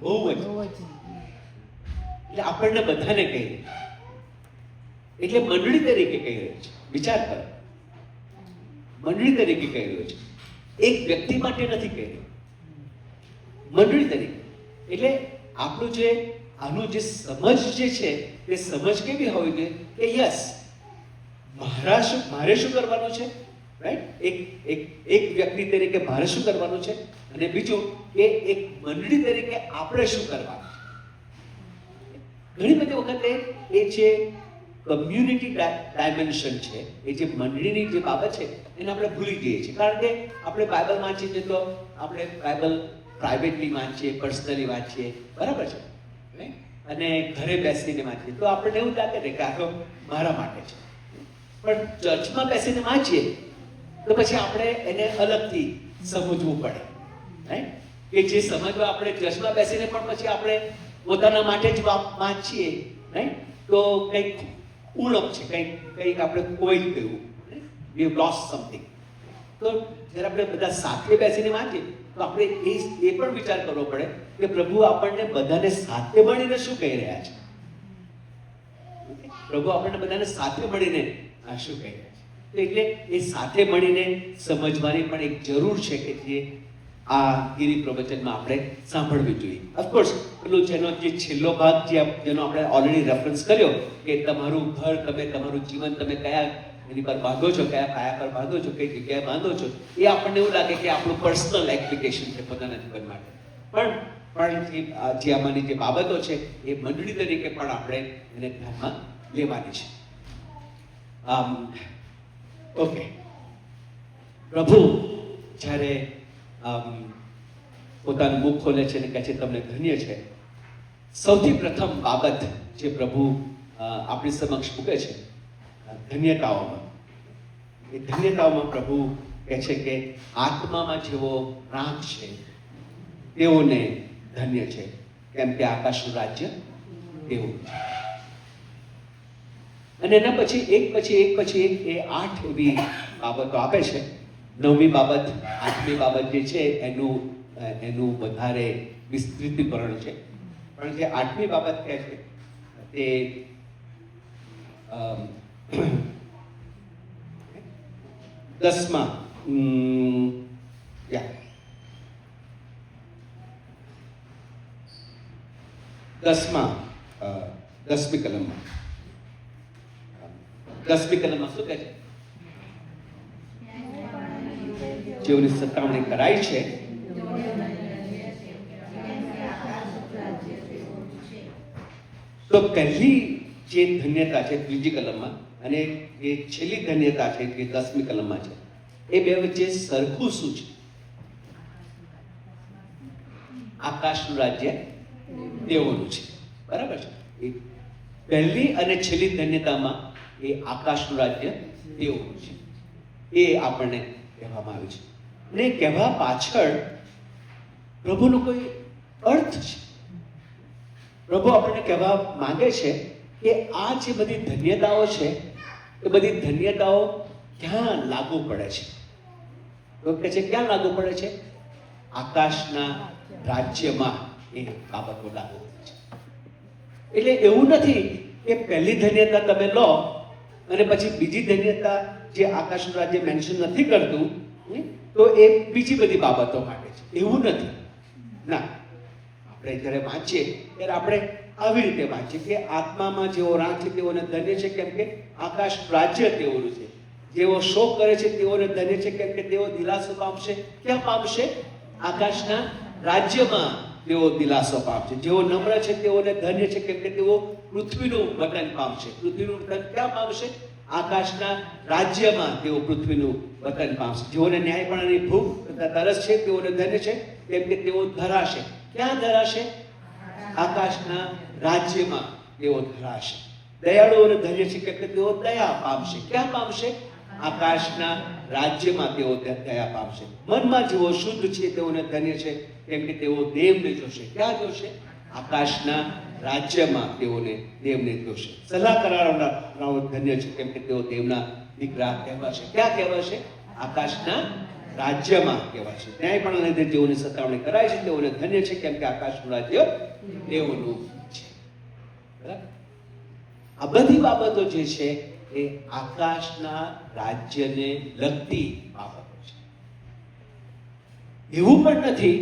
Speaker 1: બહુવચન, એટલે આપણને બધાને કહી રહ્યું, એટલે મંડળી તરીકે કહી રહ્યું છે. વિચાર કરો, મંડળી તરીકે કહી રહ્યું છે, એક વ્યક્તિ માટે નથી કહી રહ્યું, મંડળી તરીકે. એટલે આપણું જે આનું જે સમજ જે છે એ સમજ કેવી હોવી જોઈએ કે યસ, મારે શું કરવાનું છે, રાઈટ? એક વ્યક્તિ તરીકે મારે શું કરવાનું છે, અને બીજું કે એક મંડળી તરીકે આપણે શું કરવાનું છે. ઘણી બધી વખતે એ જે કમ્યુનિટી ડાયમેન્શન છે, એ જે મંડળીની જે બાબત છે એને આપણે ભૂલી જઈએ છીએ. કારણ કે આપણે બાઇબલ વાંચીએ છીએ તો આપણે બાઇબલ પ્રાઇવેટલી વાંચીએ, પર્સનલી વાંચીએ, બરાબર છે, અને ઘરે બેસીને વાંચીએ તો આપણને એવું લાગે ને કે આ તો મારા માટે છે. પણ ચર્ચમાં બેસીને વાંચીએ તો પછી આપણે એને અલગથી સમજવું પડે, રાઈટ? કે જે સમજવા આપણે ચર્ચમાં બેસીને પણ પછી આપણે પોતાના માટે જ વાંચીએ, રાઈટ? તો કંઈક ઉણપ છે, કંઈક આપણે કોઈ ગયું, વી હેવ લોસ્ટ સમથિંગ. તો જ્યારે આપણે બધા સાથે બેસીને વાંચીએ તો આપણે એ પણ વિચાર કરવો પડે કે પ્રભુ આપણને બધાને સાથે મળીને શું કહી રહ્યા છે. પ્રભુ આપણને બધાને સાથે મળીને શું કહી રહ્યા છે. તો એટલે એ સાથે મળીને સમજવાની પણ એક જરૂર છે કે જે આ ગીરી પ્રવચનમાં આપણે સાંભળવી જોઈએ. ઓફકોર્સ પેલું જેનો જે છેલ્લો ભાગ જેનો આપણે ઓલરેડી રેફરન્સ કર્યો કે તમારું ઘર, તમારું જીવન તમે કયા એની પર બાંધો છો, કયા પાયા પર બાંધો છો, કઈ જગ્યાએ બાંધો છો, એ આપણને એવું લાગે કે આપણું પર્સનલ એપ્લિકેશન છે પોતાના જીવન માટે. પણ જે આમાંની જે બાબતો છે એ મંડળી તરીકે પણ આપણે એને ધ્યાનમાં લેવાની છે. ઓકે, પ્રભુ જ્યારે પોતાનું મુખ ખોલે છે અને કહે છે તમને ધન્ય છે, સૌથી પ્રથમ બાબત જે પ્રભુ આપણી સમક્ષ મૂકે છે ધન્યતાઓમાં, એ ધન્યતાઓમાં પ્રભુ કહે છે કે આત્મામાં જેવો રાગ છે તેઓને ધન્ય છે, કેમ કે આકાશનું રાજ્ય તેવું છે. અને એના પછી એક એ 8 એવી બાબતો આપે છે. 9મી બાબત, 8મી બાબત જે છે એનું વધારે વિસ્તૃતીકરણ છે. પણ જે 8મી બાબત કહે છે તે 10મા 10મી કલમમાં શું કહે છે? જેઓની સતામણી કરાઈ છે તો પહેલી જે ધન્યતા છે 3જી કલમમાં, અને એ છેલ્લી ધન્યતા છે જે 10મી કલમમાં છે, એ બે વચ્ચે સરખું શું છે? આકાશનું રાજ્ય દેવોનું છે, બરાબર છે. એ પહેલી અને છેલ્લી ધન્યતામાં એ આકાશનું રાજ્ય દેવોનું છે, એ આપણને કહેવામાં આવ્યું છે. અને કહેવા પાછળ પ્રભુનો કોઈ અર્થ છે, પ્રભુ આપણને કહેવા માંગે છે કે આ જે બધી ધન્યતાઓ છે એ બધી ધન્યતાઓ ક્યાં લાગુ પડે છે? તો કહે છે ક્યાં લાગુ પડે છે? આકાશના રાજ્યમાં એ બાબતો લાગુ પડે છે. એટલે એવું નથી કે પહેલી ધન્યતા તમે લો અને પછી બીજી ધન્યતા જે આકાશનું રાજ્ય મેન્શન નથી કરતું તો એ બીજી બધી બાબતો માટે છે, એવું નથી. ના, આપણે જ્યારે વાંચીએ ત્યારે આપણે આવી રીતે વાંચીએ કે આત્મામાં જેઓ રાંચે તેઓને ધન્ય છે, કેમ કે આકાશ રાજ્ય તેઓનું છે. જેઓ શોક કરે છે તેઓને ધન્ય છે, કેમ કે તેઓ દિલાસો પામશે. ક્યાં પામશે? આકાશના રાજ્યમાં તેઓ દિલાસો પામશે. જેઓ નમ્ર છે તેઓને ધન્ય છે, કેમ કે તેઓ પૃથ્વીનું વતન પામશે. પૃથ્વીનું વતન ક્યાં પામશે? આકાશના રાજ્યમાં તેઓ પૃથ્વીનું વતન પામશે. જેઓને ન્યાયપણાની ભૂખ તથા તરસ છે તેઓને ધન્ય છે, કેમ કે તેઓ ધરાશે. ક્યાં ધરાશે? આકાશના રાજ્યમાં તેઓ ધરાશે. દયાળુઓને ધન્ય છે, કેમ કે તેઓ દયા પામશે. ક્યાં પામશે? આકાશના રાજ્યમાં તેઓ દયા પામશે. મનમાં જેઓ શુદ્ધ છે તેઓને ધન્ય છે, કેમ કે તેઓ દેવને જોશે. ક્યાં જોશે? આકાશના રાજ્યમાં તેઓને દેવને જોશે. સલાહ કરાવનારાઓ ધન્ય છે, કેમ કે તેઓ દેવના દીકરા કહેવાશે. ક્યાં કહેવાશે? આકાશના રાજ્યમાં કહેવાશે. ન્યાયપણના લીધે જેઓને સતાવણી કરાય છે તેઓને ધન્ય છે, કેમ કે આકાશનું રાજ્ય દેવનું છે. બરાબર? આ બધી બાબતો જે છે એ આકાશના રાજ્યને લગતી બાબતો છે. એવું પણ નથી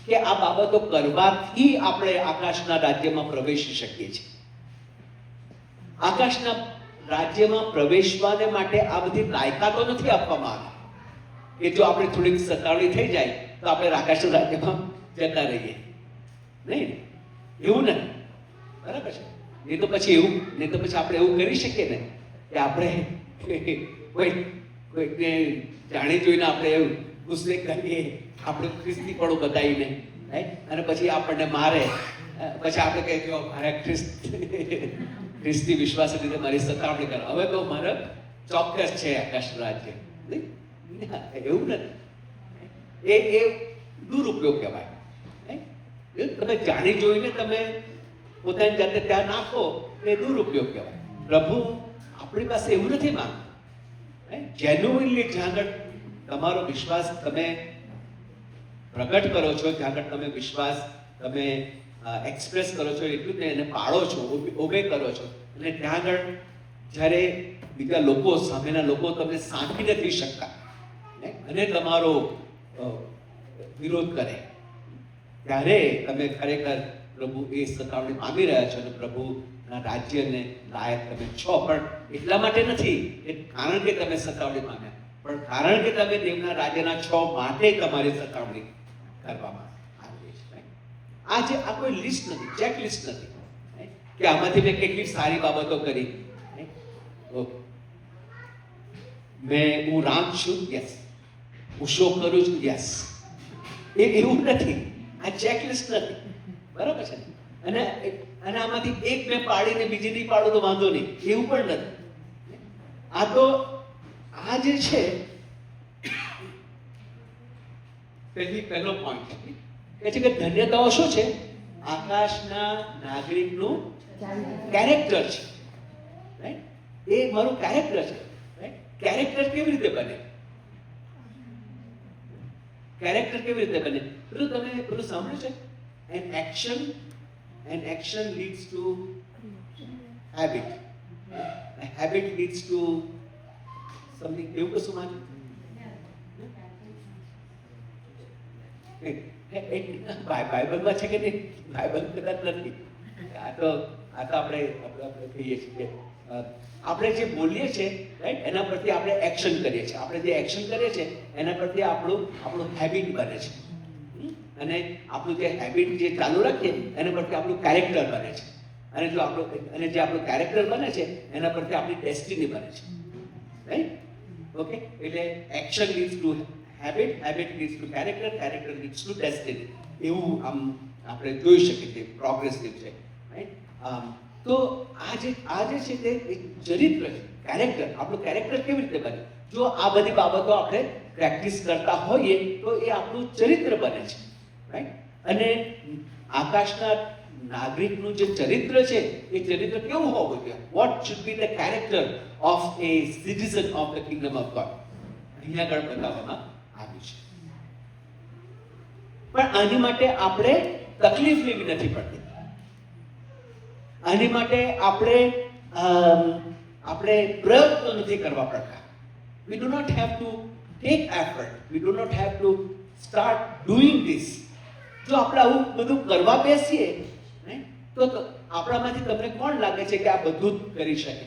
Speaker 1: કે આ બાબતો કરવાથી આપણે આકાશના રાજ્યમાં પ્રવેશી શકીએ છીએ. આકાશના રાજ્યમાં પ્રવેશવાને માટે આ બધી લાયકાતો નથી આપવામાં આવી કે જો આપણે થોડીક સતાવણી થઈ જાય તો આપણે આકાશના રાજ્યમાં જતા રહીએ. નહીં, એવું નથી. બરાબર છે? એ તો પછી એવું નહીં તો પછી આપણે એવું કરી શકીએ ને કે આપણે કોઈને જાણી જોઈને આપણે એવું ગુસ્સે કરીએ, આપણે ખ્રિસ્તી પણ બતાવીને, અને પછી આપણને મારે, પછી આપણે કહીએ કે મારે ખ્રિસ્તી વિશ્વાસ લીધે મારી સતાવણી કરે. હવે તો મારે ચોક્કસ છે આકાશ રાજ્ય. એવું નથી. એ દુરુપયોગ કહેવાય. તમે જાણી જોઈને તમે પોતાની જાતે ત્યાં નાખો એ દુરુપયોગ કહેવાય. પ્રભુ આપણી પાસે એવું નથી માંગતો. જેન્યુઇનલી જ્યાં આગળ તમારો વિશ્વાસ તમે પ્રગટ કરો છો, જ્યાં આગળ તમે વિશ્વાસ તમે એક્સપ્રેસ કરો છો, એટલું જ એને પાળો છો, ઓબે કરો છો, અને ત્યાં આગળ જ્યારે બીજા લોકો, સામેના લોકો તમને સાંભળી નથી શકતા અને તમારો વિરોધ કરે, ત્યારે તમે ખરેખર પ્રભુ એ સતાવણી પામી રહ્યા છો અને પ્રભુના રાજ્યને લાયક તમે છો. પણ એટલા માટે નથી કે કારણ કે તમે સતાવણી પામ્યા, પણ કારણ કે તમે દેવના રાજ્યના છો માટે તમારી સતાવણી કરવામાં આવી છે. આ કોઈ લિસ્ટ નથી, ચેક લિસ્ટ નથી કે આમાંથી મેં કેટલી સારી બાબતો કરી. હું રામ છું, યસ. હું શોક કરું છું, યસ. એવું નથી. આ ચેક લિસ્ટ નથી. બરાબર છે? અને આમાંથી એક મેં પાડીને બીજી નહીં પાડું તો વાંધો નહીં, એવું પણ નથી. આ તો આ જે છે પહેલો પોઈન્ટ એ છે કે ધન્યતાઓ શું છે? આકાશના નાગરિકનું કેરેક્ટર છે. રાઈટ? એ મારું કેરેક્ટર છે. રાઈટ? કેરેક્ટર કેવી રીતે બને? કેરેક્ટર કેવી રીતે બને? તમે પેલું સાંભળ્યું છે? An action leads to habit. A habit leads to something. એવું કશું માન્યું? બાઇબલમાં છે કે નહીં? બાઇબલ કદાચ નથી. આ તો આપણે કહીએ છીએ કે આપણે જે બોલીએ છીએ, રાઈટ, એના પરથી આપણે એક્શન કરીએ છીએ. આપણે જે એક્શન કરીએ છીએ એના પરથી આપણું હેબિટ બને છે. અને આપણું જે હેબિટ જે ચાલુ રાખીએ એના પરથી આપણું કેરેક્ટર બને છે. અને જે આપણું કેરેક્ટર બને છે એના પરથી આપણી ડેસ્ટિની બને છે. રાઈટ? ઓકે? એટલે action leads two habit, habit leads two character, character leads two destiny. એવું આમ આપણે જોઈ શકીએ છીએ, પ્રોગ્રેસિવ છે. રાઈટ? તો આ જે છે તે એક ચરિત્ર છે, કેરેક્ટર. આપણું કેરેક્ટર કેવી રીતે બને? જો આ બધી બાબતો આપણે પ્રેક્ટિસ કરતા હોઈએ તો એ આપણું ચરિત્ર બને છે. રાઈટ? અને આકાશના નાગરિકનું જે ચરિત્ર છે એ ચરિત્ર કેવું હોવું જોઈએ? What should be the character of A citizen of the Kingdom of God? અહીંયા આગળ બતાવવામાં આવ્યું છે. પણ આની માટે આપણે તકલીફ લેવી નથી પડતી. આની માટે આપણે પ્રયત્નો નથી કરવા પડતા. We do not have to take effort. We do not have to start doing this. જો આપણે આવું બધું કરવા બેસીએ તો આપણામાંથી તમને કોણ લાગે છે કે આ બધું જ કરી શકે?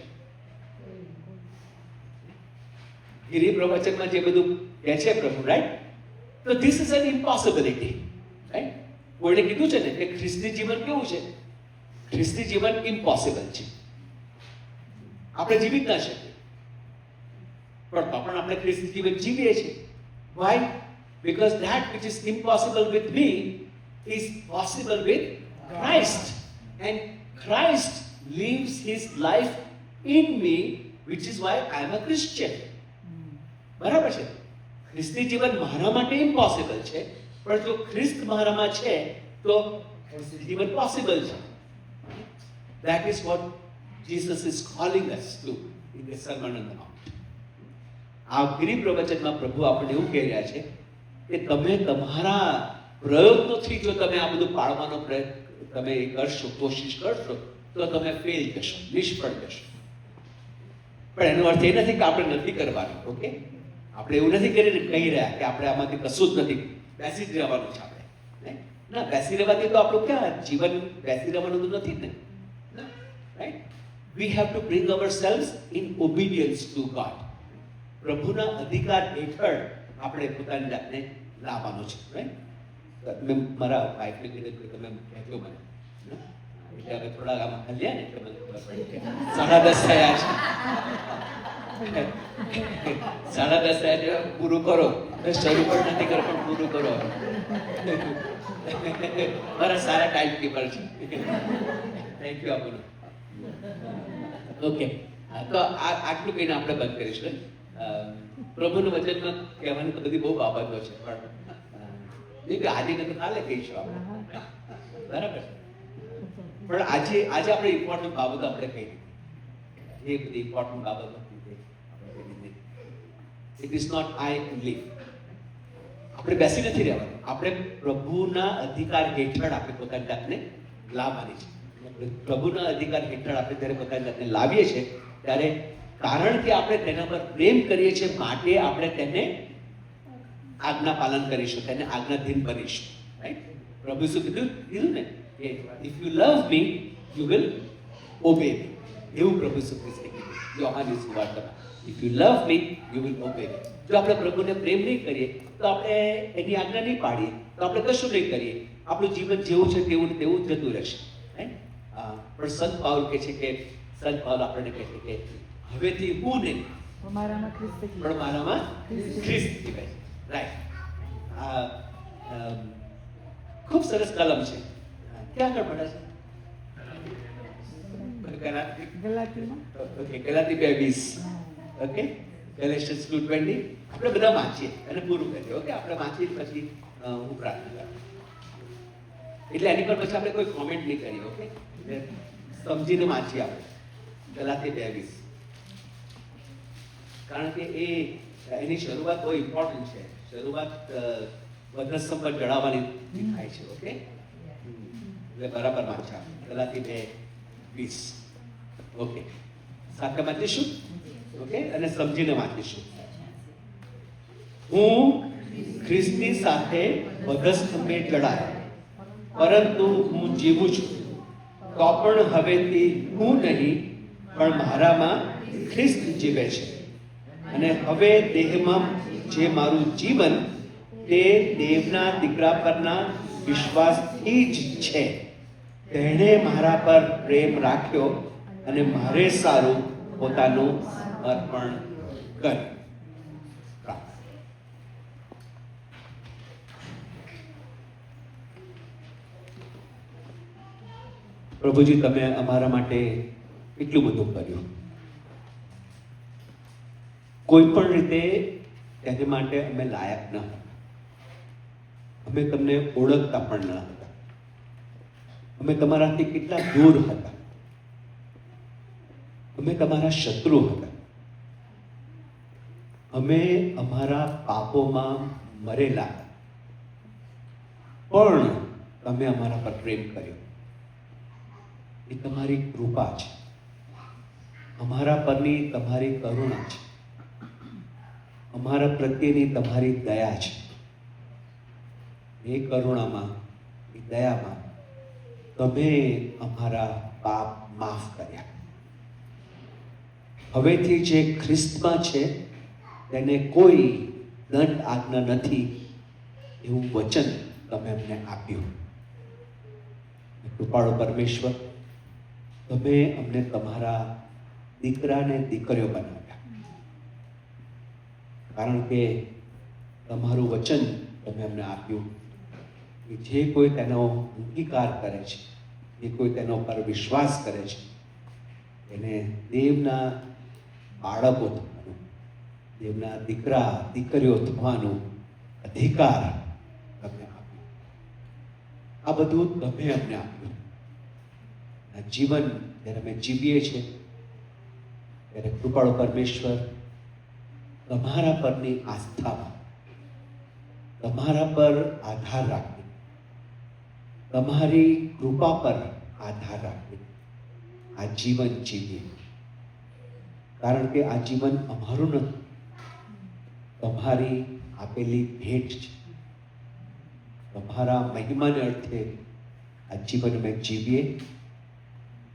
Speaker 1: ગિરી પ્રવચનમાં જે બધું કહે છે પ્રભુ, રાઈટ? તો ધીસ ઇઝ એન ઇમ્પોસિબિલિટી, રાઈટ? કોઈને કીધું છે ને કે ખ્રિસ્તી જીવન કેવું છે? ખ્રિસ્તી જીવન ઇમ્પોસિબલ છે, આપણે જીવી જ ના શકીએ. પણ તો પણ આપણે ખ્રિસ્તી જીવન જીવીએ છીએ. Y? Because that which is impossible with me is possible with Christ. And Christ lives his life in me, which is why I am a Christian. બરાબર છે? ખ્રિસ્તી જીવન મારા માટે ઇમ્પોસિબલ છે, પણ જો ખ્રિસ્ત મારામાં છે તો ખ્રિસ્તી જીવન પોસિબલ છે. That is what Jesus is calling us to in the Sermon on the Mount. આ ગિરી પ્રવચનમાં પ્રભુ આપણને એવું કહી રહ્યા છે કે તમે તમારા પ્રયત્નોથી જો તમે આ બધું પાળવાનો પ્રયત્ન તમે કરશો, કોશિશ કરશો, તો તમે ફેલ જશો, નિષ્ફળ જશો. પણ એનો અર્થ એ નથી કે આપણે નથી કરવાનું. ઓકે, આપણે એવું નથી કહી રહ્યા કે આપણે આમાંથી કશું જ નથી, બેસી જ રહેવાનું છે આપણે. ના, બેસી રહેવાથી તો આપણું ક્યાં જીવન બેસી રહેવાનું તો નથી ને, right? We have to bring ourselves in obedience to God. પ્રભુના અધિકાર હેઠળ આપણે પોતાની જાતને લાવવાનું છે, રાઈટ? મેં મારા વાઈફને કીધું કે તમે કહેજો મને, એટલે હવે થોડા આમાં હલ્યા ને એટલે મને ખબર પડી કે 10:30 થયા છે. 10:30 થયા છે, પૂરું કરો. શરૂ પણ નથી કરો પણ પૂરું કરો. મારા સારા ટાઈમ કીપર છે. થેન્ક યુ આપનું. ઓકે, તો આટલું કહીને આપણે બંધ કરીશું. પ્રભુનું વચનમાં કહેવાની તો બધી બહુ બાબતો છે, પણ આજે ને તો કાલે કહીશું આપણે, બરાબર? પણ આજે આપણે ઇમ્પોર્ટન્ટ બાબતો આપણે કહી દીધી. એ બધી ઇમ્પોર્ટન્ટ બાબતો it is not I only. આપણે બેસી નથી રહેવાનું, આપણે પ્રભુના અધિકાર હેઠળ આપણે પોતાની જાતને લાવવાની છે. પ્રભુના અધિકાર હેઠળ આપણે જ્યારે પોતાની જાતને લાવીએ છીએ ત્યારે કારણ કે આપણે તેના પર પ્રેમ કરીએ છીએ માટે આપણે તેને આજ્ઞા પાલન કરીશું, તેને આજ્ઞાધીન બનીશું, રાઈટ? પ્રભુ શું કીધું ને કે if you love me you will obey me. એવું પ્રભુ શું કીધું યોહાનની સુવાર્તામાં, if you love me you will obey me. જો આપણે પ્રભુને પ્રેમ નહીં કરીએ તો આપણે એની આજ્ઞા નહીં પાડીએ તો આપણે કશું નહીં કરીએ, આપણું જીવન જેવું છે તેવું ને તેવું જતું રહેશે, રાઈટ? પણ સંત પાઉલ કહે છે કે આપણને કહે છે કે હવેથી હું નહીં પણ મારામાં ખ્રિસ્ત જીવે છે, રાઈટ? ખૂબ સરસ કલમ છે. ક્યાં આગળ ભણે છે? ગલાતી 2:20. ઓકે, ગેલેશિયન્સ 2:20 આપણે બધા વાંચીએ અને પૂરું કરીએ. ઓકે, આપણે વાંચીએ પછી હું પ્રાર્થના કરું. એટલે એની પર પછી આપણે કોઈ કોમેન્ટ નહીં કરીએ. ઓકે, સમજીને વાંચીએ આપણે ગલાતી 2:20, કારણ કે એની શરૂઆત બહુ ઇમ્પોર્ટન્ટ છે. શરૂઆત વધસ્તંભ પર ચડાવવાની થાય છે. ઓકે, એટલે બરાબર વાંચા ગલાતી 2:20. ઓકે, સાથે વાંચીશું. ઓકે, અને સમજીને વાંચીશું. હું ખ્રિસ્તી સાથે વધસ્તંભે ચડાયો, પરંતુ હું જીવું છું, તો પણ હવેથી હું નહીં પણ મારામાં ખ્રિસ્ત જીવે છે. અને હવે દેહમાં જે મારું જીવન તે દેવના દીકરા પરના વિશ્વાસથી જ છે. તેણે મારા પર પ્રેમ રાખ્યો અને મારે સારું પોતાનું અર્પણ કર્યું. પ્રભુજી, તમે અમારા માટે એટલું બધું કર્યું. કોઈ પણ રીતે તેની માટે અમે લાયક ન હતા, અમે તમને ઓળખતા પણ ન હતા, અમે તમારાથી કેટલા દૂર હતા, અમે તમારા શત્રુ હતા, અમે અમારા પાપોમાં મરેલા હતા, પણ તમે અમારા પર પ્રેમ કર્યો. એ તમારી કૃપા છે, અમારા પરની તમારી કરુણા છે, અમારા પ્રત્યેની તમારી દયા છે. એ કરુણામાં, એ દયામાં તમે અમારા પાપ માફ કર્યા. હવેથી જે ખ્રિસ્તમાં છે તેને કોઈ દંડ આજ્ઞા નથી એવું વચન તમે અમને આપ્યું. કૃપાળુ પરમેશ્વર, તમે અમને તમારા દીકરાને દીકરીઓ બનાવ્યા, કારણ કે તમારું વચન તમે અમને આપ્યું કે જે કોઈ તેનો અંગીકાર કરે છે, જે કોઈ તેનો પર વિશ્વાસ કરે છે, એને દેવના બાળકો થવાનું, દેવના દીકરા દીકરીઓ થવાનું અધિકાર તમે આપ્યું. આ બધું તમે અમને આપ્યું. આ જીવન જ્યારે અમે જીવીએ છીએ ત્યારે કૃપાળુ પરમેશ્વર, તમારા પરની આસ્થામાં, તમારા પર આધાર રાખી, તમારી કૃપા પર આધાર રાખી આ જીવન જીવીએ. કારણ કે આ જીવન અમારું નથી, તમારી આપેલી ભેટ છે. તમારા મહિમાને અર્થે આ જીવન અમે જીવીએ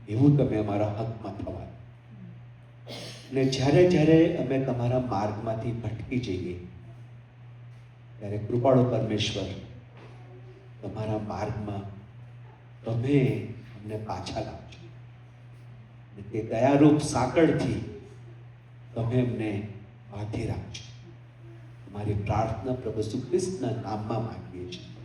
Speaker 1: એવું તમે અમારા હકમાં થવા. અને જ્યારે જ્યારે અમે તમારા માર્ગમાંથી ભટકી જઈએ ત્યારે કૃપાળુ પરમેશ્વર, તમારા માર્ગમાં તમે અમને પાછા લાવજો. અને તે દયારૂપ સાંકળથી તમે અમને બાંધી રાખજો. મારી પ્રાર્થના પ્રભુ ઈસુ ખ્રિસ્તના નામમાં માંગીએ છીએ.